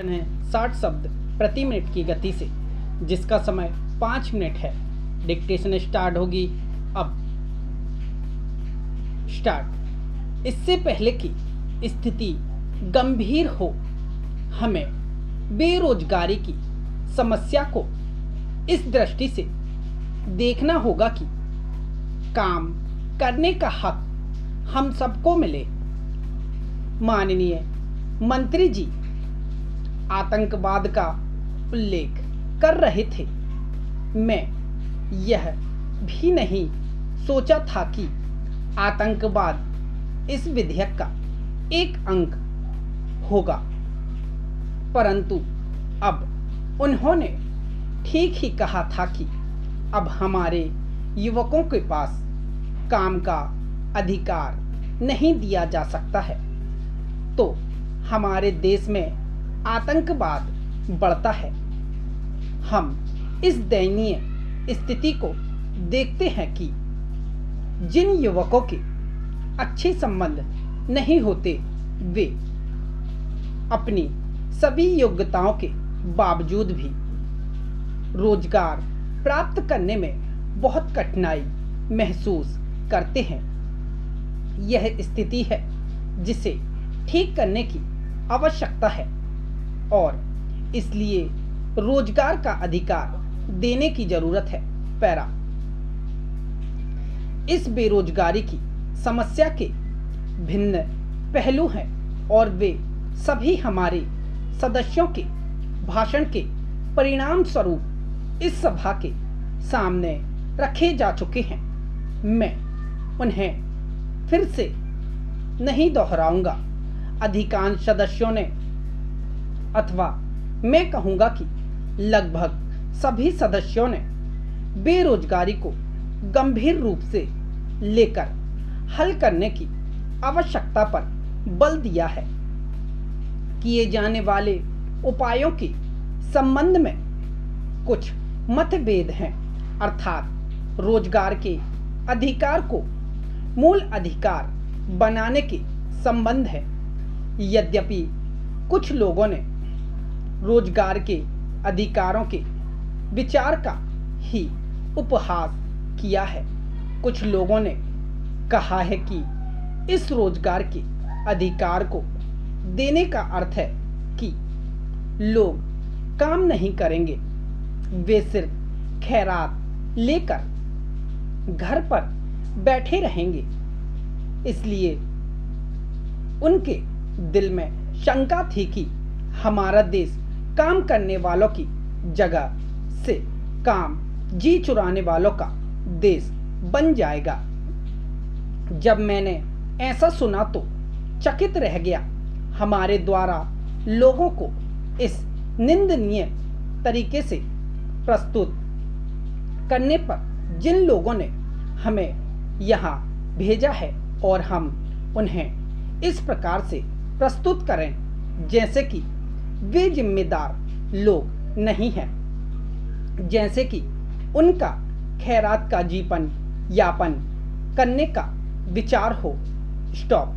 है 60 शब्द प्रति मिनट की गति से, जिसका समय 5 मिनट है। डिक्टेशन स्टार्ट होगी अब। स्टार्ट। इससे पहले कि स्थिति गंभीर हो, हमें बेरोजगारी की समस्या को इस दृष्टि से देखना होगा कि काम करने का हक हम सबको मिले। माननीय मंत्री जी आतंकवाद का उल्लेख कर रहे थे। मैं यह भी नहीं सोचा था कि आतंकवाद इस विधेयक का एक अंग होगा, परंतु अब उन्होंने ठीक ही कहा था कि अब हमारे युवकों के पास काम का अधिकार नहीं दिया जा सकता है, तो हमारे देश में आतंकवाद बढ़ता है। हम इस दयनीय स्थिति को देखते हैं कि जिन युवकों के अच्छे संबंध नहीं होते, वे अपनी सभी योग्यताओं के बावजूद भी रोजगार प्राप्त करने में बहुत कठिनाई महसूस करते हैं। यह स्थिति है जिसे ठीक करने की आवश्यकता है और इसलिए रोजगार का अधिकार देने की जरूरत है। पैरा। इस बेरोजगारी की समस्या के भिन्न पहलू हैं और वे सभी हमारे सदस्यों के भाषण के परिणाम स्वरूप इस सभा के सामने रखे जा चुके हैं। मैं उन्हें फिर से नहीं दोहराऊंगा। अधिकांश सदस्यों ने, अथवा मैं कहूंगा कि लगभग सभी सदस्यों ने बेरोजगारी को गंभीर रूप से लेकर हल करने की आवश्यकता पर बल दिया है। किए जाने वाले उपायों के संबंध में कुछ मतभेद हैं, अर्थात रोजगार के अधिकार को मूल अधिकार बनाने के संबंध है। यद्यपि कुछ लोगों ने रोजगार के अधिकारों के विचार का ही उपहास किया है, कुछ लोगों ने कहा है कि इस रोजगार के अधिकार को देने का अर्थ है कि लोग काम नहीं करेंगे, वे सिर्फ खैरात लेकर घर पर बैठे रहेंगे। इसलिए उनके दिल में शंका थी कि हमारा देश काम करने वालों की जगह से काम जी चुराने वालों का देश बन जाएगा। जब मैंने ऐसा सुना तो चकित रह गया। हमारे द्वारा लोगों को इस निंदनीय तरीके से प्रस्तुत करने पर जिन लोगों ने हमें यहाँ भेजा है और हम उन्हें इस प्रकार से प्रस्तुत करें जैसे कि वे जिम्मेदार लोग नहीं हैं, जैसे कि उनका खैरात का जीवन यापन करने का विचार हो। स्टॉप।